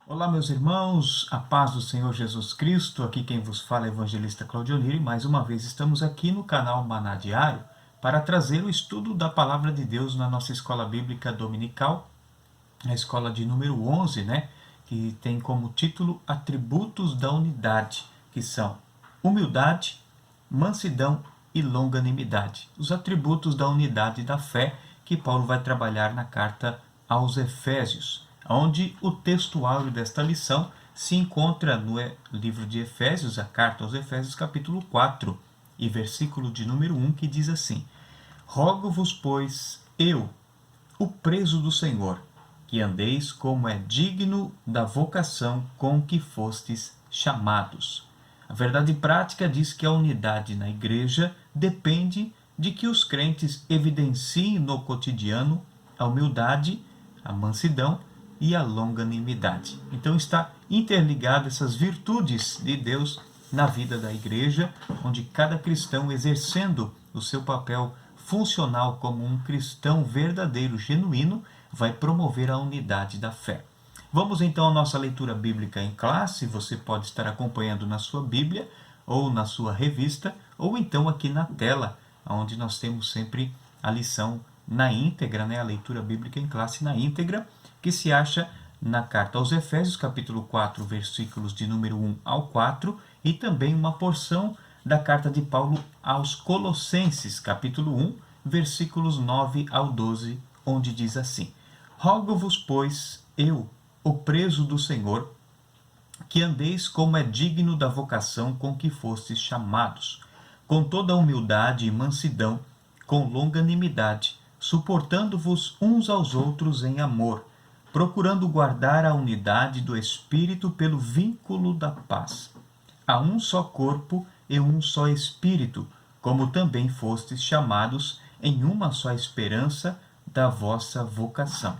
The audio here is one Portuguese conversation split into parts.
Olá, meus irmãos, a paz do Senhor Jesus Cristo. Aqui quem vos fala é o evangelista Claudionir e mais uma vez estamos aqui no canal Maná Diário para trazer o estudo da Palavra de Deus na nossa escola bíblica dominical, a escola de número 11, que tem como título Atributos da Unidade, que são humildade, mansidão e longanimidade. Os atributos da unidade da fé que Paulo vai trabalhar na carta aos Efésios, onde o textuário desta lição se encontra no livro de Efésios, a carta aos Efésios, capítulo 4, e versículo de número 1, que diz assim: Rogo-vos, pois, eu, o preso do Senhor, que andeis como é digno da vocação com que fostes chamados. A verdade prática diz que a unidade na igreja depende de que os crentes evidenciem no cotidiano a humildade, a mansidão e a longanimidade. Então está interligado essas virtudes de Deus na vida da igreja, onde cada cristão, exercendo o seu papel funcional como um cristão verdadeiro, genuíno, vai promover a unidade da fé. Vamos então à nossa leitura bíblica em classe. Você pode estar acompanhando na sua Bíblia ou na sua revista, ou então aqui na tela, onde nós temos sempre a lição na íntegra, a leitura bíblica em classe na íntegra, que se acha na carta aos Efésios, capítulo 4, versículos de número 1 ao 4, e também uma porção da carta de Paulo aos Colossenses, capítulo 1, versículos 9 ao 12, onde diz assim: Rogo-vos, pois, eu, o preso do Senhor, que andeis como é digno da vocação com que fostes chamados, com toda a humildade e mansidão, com longanimidade, suportando-vos uns aos outros em amor, procurando guardar a unidade do Espírito pelo vínculo da paz. Há um só corpo e um só Espírito, como também fostes chamados em uma só esperança da vossa vocação.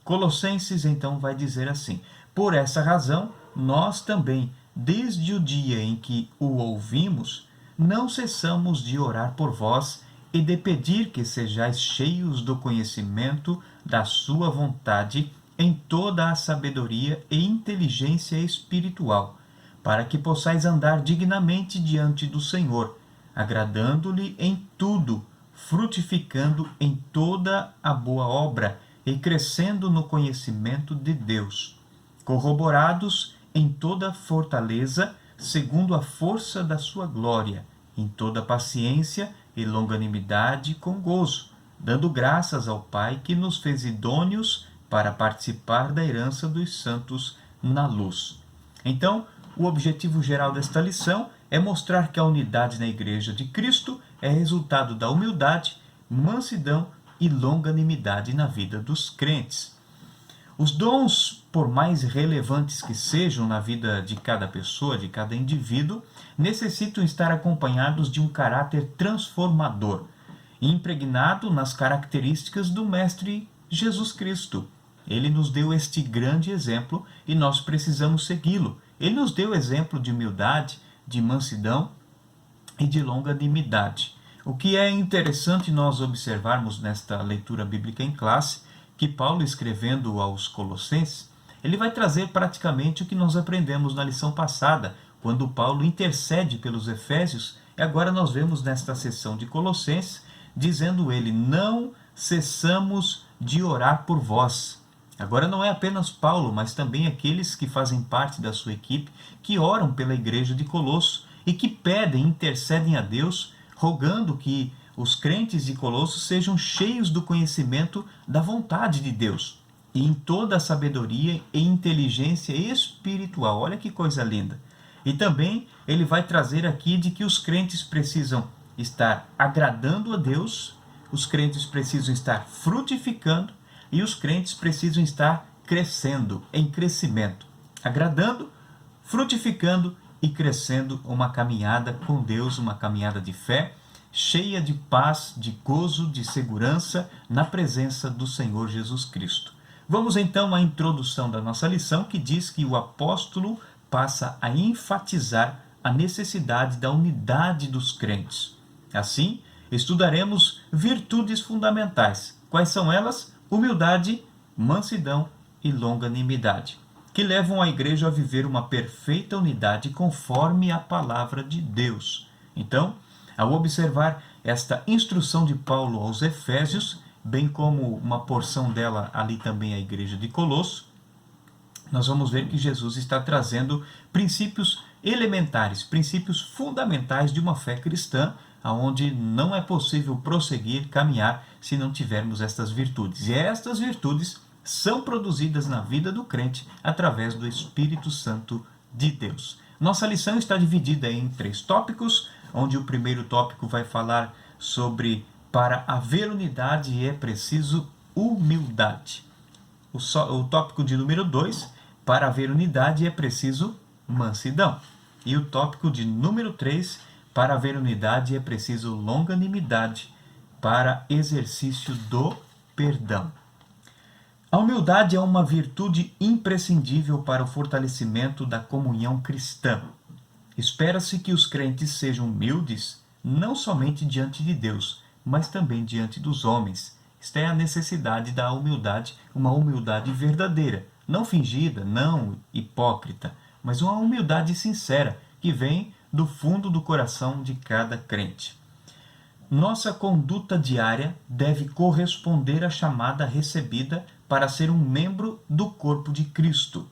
Colossenses então vai dizer assim: por essa razão, nós também, desde o dia em que o ouvimos, não cessamos de orar por vós e de pedir que sejais cheios do conhecimento da sua vontade em toda a sabedoria e inteligência espiritual, para que possais andar dignamente diante do Senhor, agradando-lhe em tudo, frutificando em toda a boa obra e crescendo no conhecimento de Deus, corroborados em toda fortaleza, segundo a força da sua glória, em toda paciência e longanimidade com gozo, dando graças ao Pai que nos fez idôneos para participar da herança dos santos na luz. Então, o objetivo geral desta lição é mostrar que a unidade na Igreja de Cristo é resultado da humildade, mansidão e longanimidade na vida dos crentes. Os dons, por mais relevantes que sejam na vida de cada pessoa, de cada indivíduo, necessitam estar acompanhados de um caráter transformador, impregnado nas características do Mestre Jesus Cristo. Ele nos deu este grande exemplo e nós precisamos segui-lo. Ele nos deu exemplo de humildade, de mansidão e de longanimidade. O que é interessante nós observarmos nesta leitura bíblica em classe, que Paulo, escrevendo aos Colossenses, ele vai trazer praticamente o que nós aprendemos na lição passada, quando Paulo intercede pelos Efésios, e agora nós vemos nesta sessão de Colossenses, dizendo ele: não cessamos de orar por vós. Agora não é apenas Paulo, mas também aqueles que fazem parte da sua equipe, que oram pela igreja de Colosso e que pedem, intercedem a Deus, rogando que os crentes de Colosso sejam cheios do conhecimento da vontade de Deus e em toda a sabedoria e inteligência espiritual. Olha que coisa linda! E também ele vai trazer aqui de que os crentes precisam estar agradando a Deus, os crentes precisam estar frutificando e os crentes precisam estar crescendo, em crescimento, agradando, frutificando e crescendo, uma caminhada com Deus, uma caminhada de fé, cheia de paz, de gozo, de segurança na presença do Senhor Jesus Cristo. Vamos então à introdução da nossa lição, que diz que o apóstolo passa a enfatizar a necessidade da unidade dos crentes. Assim, estudaremos virtudes fundamentais. Quais são elas? Humildade, mansidão e longanimidade. que levam a igreja a viver uma perfeita unidade conforme a palavra de Deus. Então, ao observar esta instrução de Paulo aos Efésios, bem como uma porção dela ali também à igreja de Colosso, nós vamos ver que Jesus está trazendo princípios elementares, princípios fundamentais de uma fé cristã, onde não é possível prosseguir, caminhar, se não tivermos estas virtudes. E estas virtudes são produzidas na vida do crente através do Espírito Santo de Deus. Nossa lição está dividida em 3 tópicos, onde o primeiro tópico vai falar sobre para haver unidade é preciso humildade. O tópico de número 2, para haver unidade é preciso mansidão. E o tópico de número 3, para haver unidade é preciso longanimidade para exercício do perdão. A humildade é uma virtude imprescindível para o fortalecimento da comunhão cristã. Espera-se que os crentes sejam humildes, não somente diante de Deus, mas também diante dos homens. Esta é a necessidade da humildade, uma humildade verdadeira, não fingida, não hipócrita, mas uma humildade sincera, que vem do fundo do coração de cada crente. Nossa conduta diária deve corresponder à chamada recebida para ser um membro do corpo de Cristo.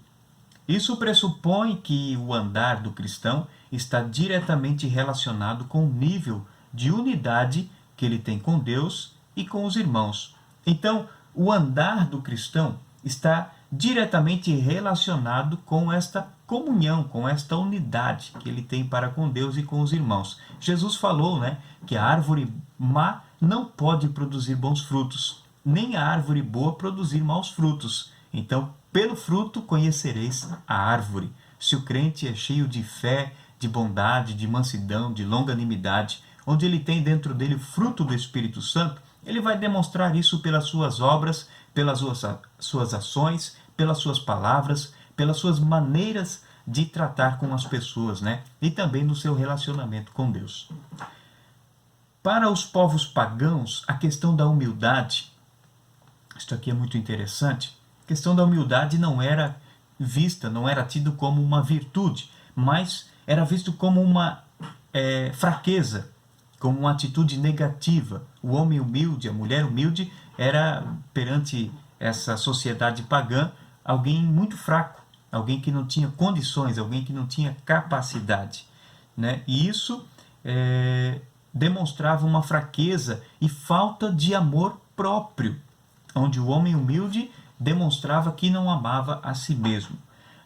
Isso pressupõe que o andar do cristão está diretamente relacionado com o nível de unidade que ele tem com Deus e com os irmãos. Então, o andar do cristão está diretamente relacionado com esta comunhão, com esta unidade que ele tem para com Deus e com os irmãos. Jesus falou, que a árvore má não pode produzir bons frutos, nem a árvore boa produzir maus frutos. Então, pelo fruto conhecereis a árvore. Se o crente é cheio de fé, de bondade, de mansidão, de longanimidade, onde ele tem dentro dele o fruto do Espírito Santo, ele vai demonstrar isso pelas suas obras, pelas suas ações, pelas suas palavras, pelas suas maneiras de tratar com as pessoas, e também no seu relacionamento com Deus. Para os povos pagãos, a questão da humildade, isto aqui é muito interessante, a questão da humildade não era vista, não era tido como uma virtude, mas era visto como uma fraqueza, como uma atitude negativa. O homem humilde, a mulher humilde, era, perante essa sociedade pagã, alguém muito fraco, alguém que não tinha condições, alguém que não tinha capacidade. E isso demonstrava uma fraqueza e falta de amor próprio, onde o homem humilde demonstrava que não amava a si mesmo.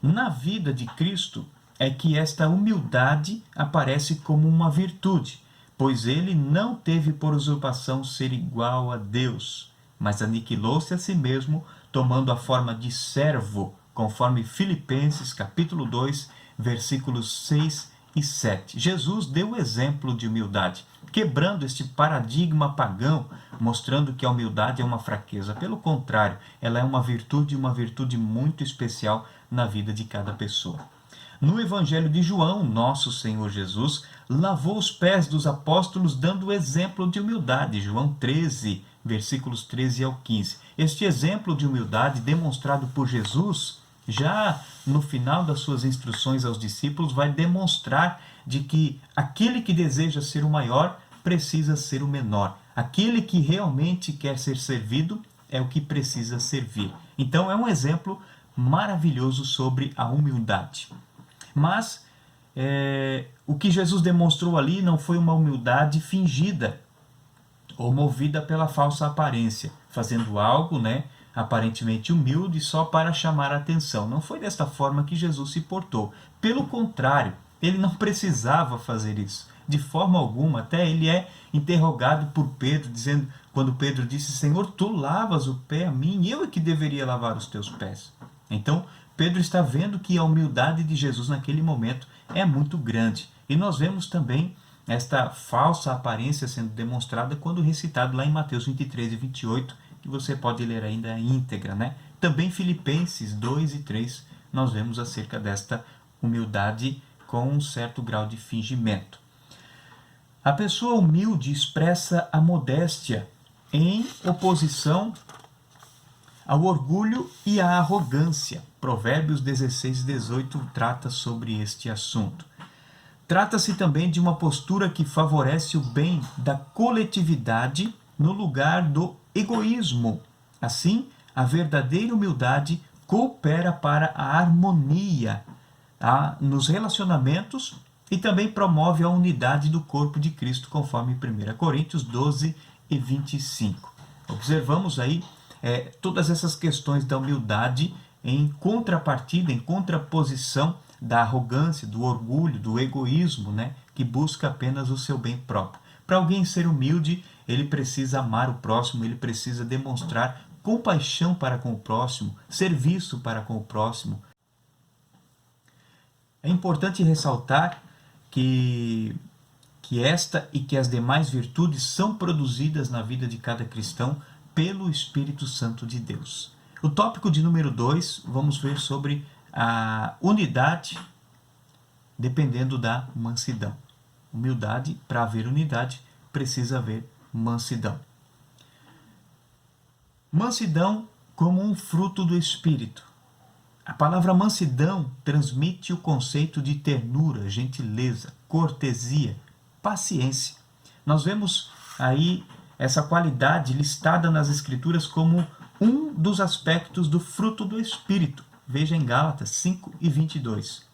Na vida de Cristo é que esta humildade aparece como uma virtude, pois ele não teve por usurpação ser igual a Deus, mas aniquilou-se a si mesmo, tomando a forma de servo, conforme Filipenses capítulo 2, versículos 6 e 7. Jesus deu o exemplo de humildade, quebrando este paradigma pagão, mostrando que a humildade é uma fraqueza. Pelo contrário, ela é uma virtude muito especial na vida de cada pessoa. No Evangelho de João, nosso Senhor Jesus lavou os pés dos apóstolos dando o exemplo de humildade. João 13, versículos 13 ao 15. Este exemplo de humildade demonstrado por Jesus, já no final das suas instruções aos discípulos, vai demonstrar de que aquele que deseja ser o maior precisa ser o menor. Aquele que realmente quer ser servido é o que precisa servir. Então é um exemplo maravilhoso sobre a humildade. Mas o que Jesus demonstrou ali não foi uma humildade fingida ou movida pela falsa aparência, fazendo algo, aparentemente humilde só para chamar a atenção. Não foi desta forma que Jesus se portou. Pelo contrário, ele não precisava fazer isso, de forma alguma. Até ele é interrogado por Pedro, quando Pedro disse: Senhor, tu lavas o pé a mim, eu é que deveria lavar os teus pés. Então, Pedro está vendo que a humildade de Jesus naquele momento é muito grande. E nós vemos também esta falsa aparência sendo demonstrada quando recitado lá em Mateus 23 e 28, que você pode ler ainda a íntegra. Também Filipenses 2 e 3, nós vemos acerca desta humildade com um certo grau de fingimento. A pessoa humilde expressa a modéstia em oposição ao orgulho e à arrogância. Provérbios 16, 18 trata sobre este assunto. Trata-se também de uma postura que favorece o bem da coletividade no lugar do egoísmo. Assim, a verdadeira humildade coopera para a harmonia nos relacionamentos e também promove a unidade do corpo de Cristo, conforme 1 Coríntios 12 e 25. Observamos aí todas essas questões da humildade em contrapartida, em contraposição da arrogância, do orgulho, do egoísmo, né, que busca apenas o seu bem próprio. Para alguém ser humilde, ele precisa amar o próximo, ele precisa demonstrar compaixão para com o próximo, serviço para com o próximo. É importante ressaltar que esta e que as demais virtudes são produzidas na vida de cada cristão pelo Espírito Santo de Deus. O tópico de número 2, vamos ver sobre a unidade dependendo da mansidão. Humildade, para haver unidade, precisa haver mansidão. Mansidão como um fruto do Espírito. A palavra mansidão transmite o conceito de ternura, gentileza, cortesia, paciência. Nós vemos aí essa qualidade listada nas Escrituras como um dos aspectos do fruto do Espírito. Veja em Gálatas 5 e 22.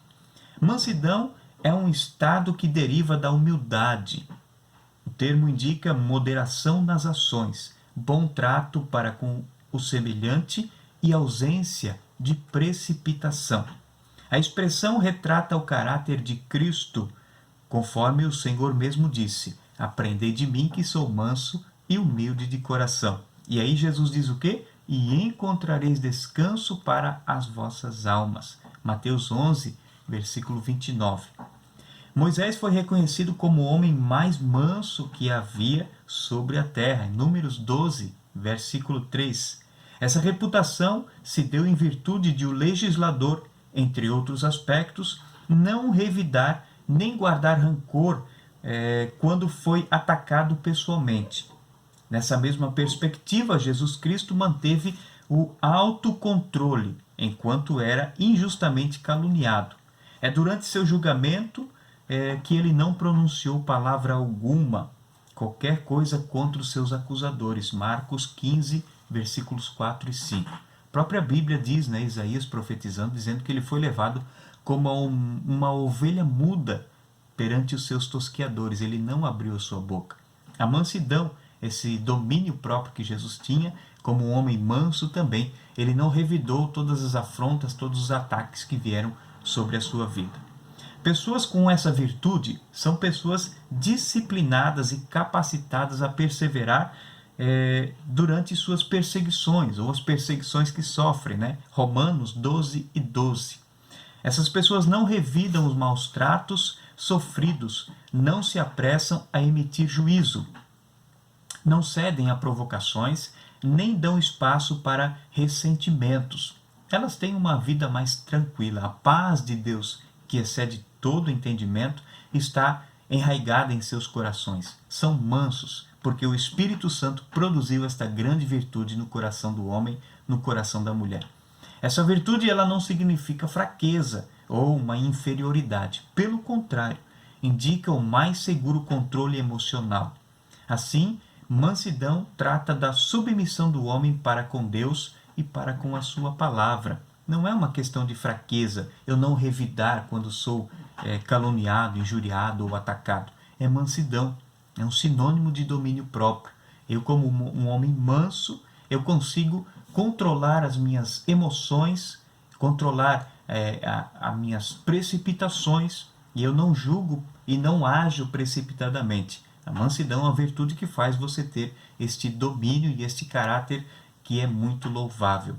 Mansidão é um estado que deriva da humildade. O termo indica moderação nas ações, bom trato para com o semelhante e ausência de precipitação. A expressão retrata o caráter de Cristo, conforme o Senhor mesmo disse: aprendei de mim que sou manso e humilde de coração. E aí Jesus diz o quê? E encontrareis descanso para as vossas almas. Mateus 11, versículo 29. Moisés foi reconhecido como o homem mais manso que havia sobre a terra, em Números 12, versículo 3. Essa reputação se deu em virtude de o legislador, entre outros aspectos, não revidar nem guardar rancor quando foi atacado pessoalmente. Nessa mesma perspectiva, Jesus Cristo manteve o autocontrole enquanto era injustamente caluniado. É durante seu julgamento que ele não pronunciou palavra alguma, qualquer coisa contra os seus acusadores. Marcos 15, versículos 4 e 5. A própria Bíblia diz, né, Isaías profetizando, dizendo que ele foi levado como uma ovelha muda perante os seus tosqueadores. Ele não abriu a sua boca. A mansidão, esse domínio próprio que Jesus tinha, como um homem manso também, ele não revidou todas as afrontas, todos os ataques que vieram sobre a sua vida. Pessoas com essa virtude são pessoas disciplinadas e capacitadas a perseverar durante suas perseguições, ou as perseguições que sofrem, né? Romanos 12 e 12. Essas pessoas não revidam os maus tratos sofridos, não se apressam a emitir juízo, não cedem a provocações, nem dão espaço para ressentimentos. Elas têm uma vida mais tranquila. A paz de Deus, que excede todo entendimento, está enraizada em seus corações. São mansos, porque o Espírito Santo produziu esta grande virtude no coração do homem, no coração da mulher. Essa virtude ela não significa fraqueza ou uma inferioridade. Pelo contrário, indica o mais seguro controle emocional. Assim, mansidão trata da submissão do homem para com Deus e para com a sua palavra. Não é uma questão de fraqueza, eu não revidar quando sou caluniado, injuriado ou atacado. É mansidão, é um sinônimo de domínio próprio. Eu, como um homem manso, eu consigo controlar as minhas emoções, controlar as minhas precipitações, e eu não julgo e não ajo precipitadamente. A mansidão é uma virtude que faz você ter este domínio e este caráter que é muito louvável.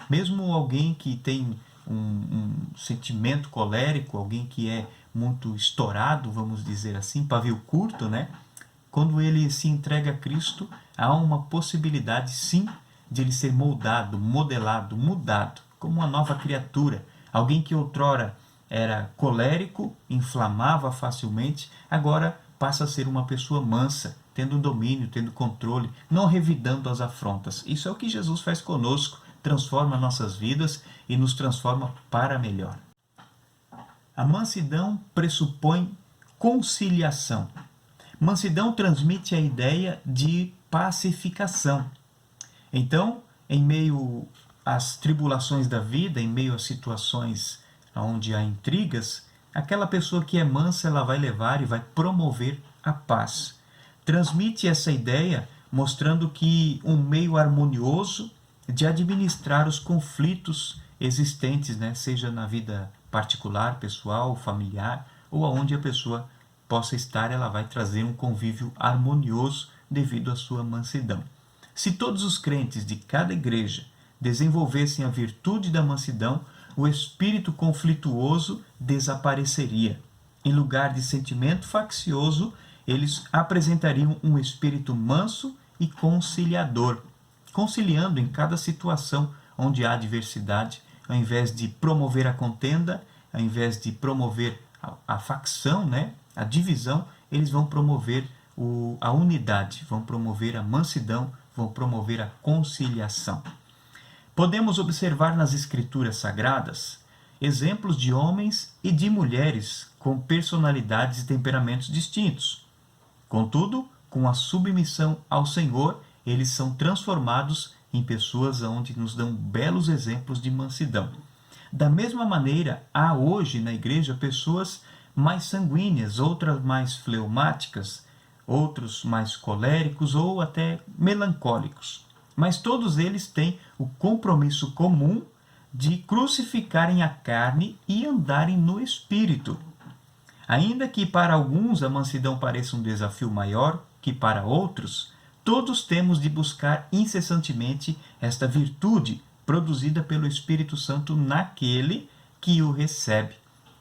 Mesmo alguém que tem um sentimento colérico, alguém que é muito estourado, vamos dizer assim, pavio curto, né? Quando ele se entrega a Cristo, há uma possibilidade, sim, de ele ser moldado, modelado, mudado, como uma nova criatura. Alguém que outrora era colérico, inflamava facilmente, agora passa a ser uma pessoa mansa, tendo domínio, tendo controle, não revidando as afrontas. Isso é o que Jesus faz conosco, transforma nossas vidas e nos transforma para melhor. A mansidão pressupõe conciliação. Mansidão transmite a ideia de pacificação. Então, em meio às tribulações da vida, em meio às situações onde há intrigas, aquela pessoa que é mansa, ela vai levar e vai promover a paz. Transmite essa ideia mostrando que um meio harmonioso de administrar os conflitos existentes, né? Seja na vida particular, pessoal, familiar, ou aonde a pessoa possa estar, ela vai trazer um convívio harmonioso devido à sua mansidão. Se todos os crentes de cada igreja desenvolvessem a virtude da mansidão, o espírito conflituoso desapareceria. Em lugar de sentimento faccioso, eles apresentariam um espírito manso e conciliador, conciliando em cada situação onde há diversidade, ao invés de promover a contenda, ao invés de promover a facção, né, a divisão, eles vão promover a unidade, vão promover a mansidão, vão promover a conciliação. Podemos observar nas Escrituras Sagradas exemplos de homens e de mulheres com personalidades e temperamentos distintos. Contudo, com a submissão ao Senhor, eles são transformados em pessoas onde nos dão belos exemplos de mansidão. Da mesma maneira, há hoje na igreja pessoas mais sanguíneas, outras mais fleumáticas, outros mais coléricos ou até melancólicos. Mas todos eles têm o compromisso comum de crucificarem a carne e andarem no Espírito. Ainda que para alguns a mansidão pareça um desafio maior que para outros, todos temos de buscar incessantemente esta virtude produzida pelo Espírito Santo naquele que o recebe.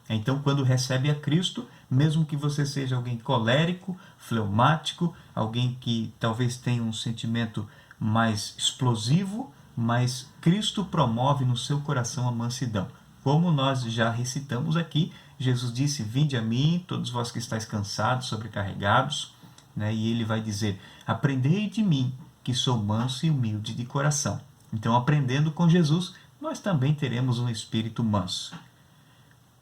Então, quando recebe a Cristo, mesmo que você seja alguém colérico, fleumático, alguém que talvez tenha um sentimento mais explosivo, mas Cristo promove no seu coração a mansidão. Como nós já recitamos aqui, Jesus disse: vinde a mim, todos vós que estáis cansados, sobrecarregados, né? E ele vai dizer: aprendei de mim, que sou manso e humilde de coração. Então, aprendendo com Jesus, nós também teremos um espírito manso.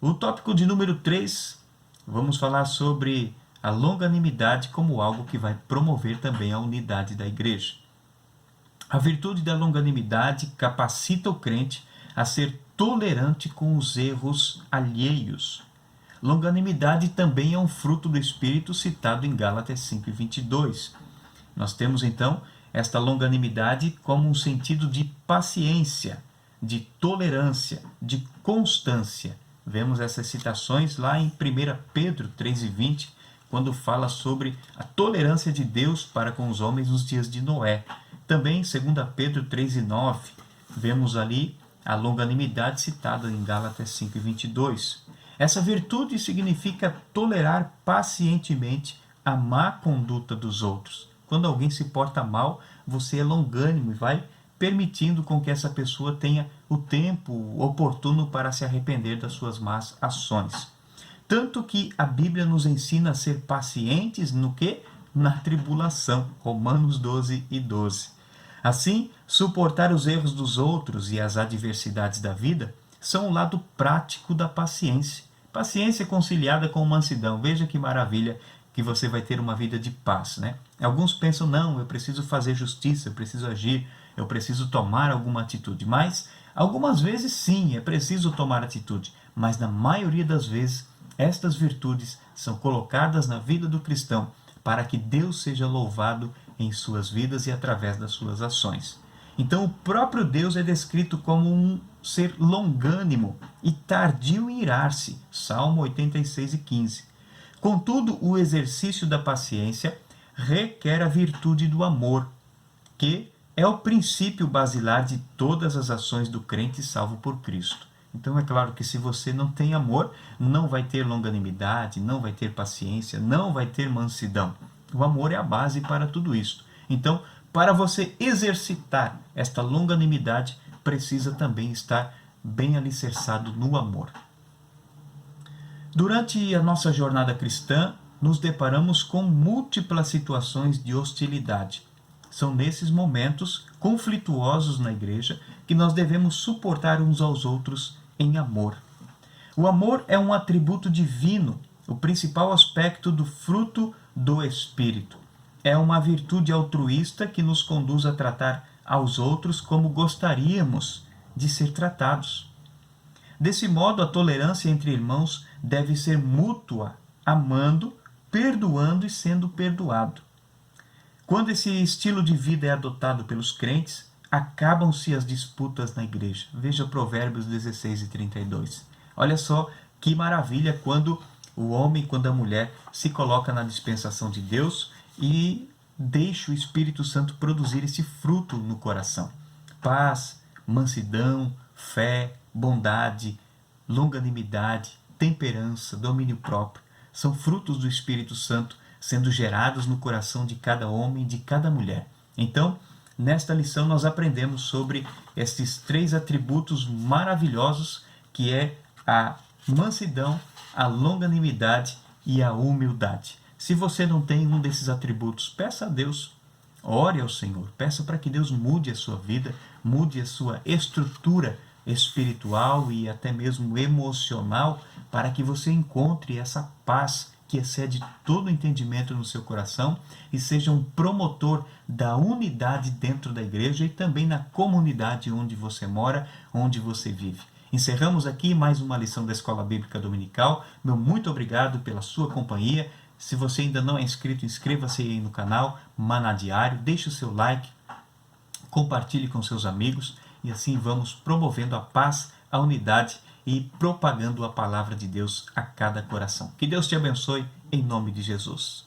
O tópico de número 3, vamos falar sobre a longanimidade como algo que vai promover também a unidade da igreja. A virtude da longanimidade capacita o crente a ser tolerante com os erros alheios. Longanimidade também é um fruto do Espírito citado em Gálatas 5:22. Nós temos então esta longanimidade como um sentido de paciência, de tolerância, de constância. Vemos essas citações lá em 1 Pedro 3:20, quando fala sobre a tolerância de Deus para com os homens nos dias de Noé. Também em 2 Pedro 3:9, vemos ali a longanimidade citada em Gálatas 5:22. Essa virtude significa tolerar pacientemente a má conduta dos outros. Quando alguém se porta mal, você é longânimo e vai permitindo com que essa pessoa tenha o tempo oportuno para se arrepender das suas más ações. Tanto que a Bíblia nos ensina a ser pacientes no quê? Na tribulação. Romanos 12:12. Assim, suportar os erros dos outros e as adversidades da vida são o lado prático da paciência. Paciência conciliada com mansidão. Veja que maravilha que você vai ter uma vida de paz, né? Alguns pensam: não, eu preciso fazer justiça, eu preciso agir, eu preciso tomar alguma atitude. Mas, algumas vezes sim, é preciso tomar atitude. Mas, na maioria das vezes, estas virtudes são colocadas na vida do cristão para que Deus seja louvado em suas vidas e através das suas ações. Então, o próprio Deus é descrito como um ser longânimo e tardio em irar-se. Salmo 86:15. Contudo, o exercício da paciência requer a virtude do amor, que é o princípio basilar de todas as ações do crente salvo por Cristo. Então, é claro que se você não tem amor, não vai ter longanimidade, não vai ter paciência, não vai ter mansidão. O amor é a base para tudo isso. Então, para você exercitar esta longanimidade, precisa também estar bem alicerçado no amor. Durante a nossa jornada cristã, nos deparamos com múltiplas situações de hostilidade. São nesses momentos conflituosos na igreja que nós devemos suportar uns aos outros em amor. O amor é um atributo divino, o principal aspecto do fruto do Espírito. É uma virtude altruísta que nos conduz a tratar aos outros como gostaríamos de ser tratados. Desse modo, a tolerância entre irmãos deve ser mútua, amando, perdoando e sendo perdoado. Quando esse estilo de vida é adotado pelos crentes, acabam-se as disputas na igreja. Veja Provérbios 16 e 32. Olha só que maravilha quando o homem, quando a mulher se coloca na dispensação de Deus e deixa o Espírito Santo produzir esse fruto no coração. Paz, mansidão, fé, bondade, longanimidade, temperança, domínio próprio. São frutos do Espírito Santo sendo gerados no coração de cada homem e de cada mulher. Então, nesta lição nós aprendemos sobre estes 3 atributos maravilhosos que é a mansidão, a longanimidade e a humildade. Se você não tem um desses atributos, peça a Deus, ore ao Senhor, peça para que Deus mude a sua vida, mude a sua estrutura espiritual e até mesmo emocional, para que você encontre essa paz que excede todo entendimento no seu coração e seja um promotor da unidade dentro da igreja e também na comunidade onde você mora, onde você vive. Encerramos aqui mais uma lição da Escola Bíblica Dominical. Meu muito obrigado pela sua companhia. Se você ainda não é inscrito, inscreva-se aí no canal Maná Diário, deixe o seu like, compartilhe com seus amigos e assim vamos promovendo a paz, a unidade e propagando a palavra de Deus a cada coração. Que Deus te abençoe em nome de Jesus.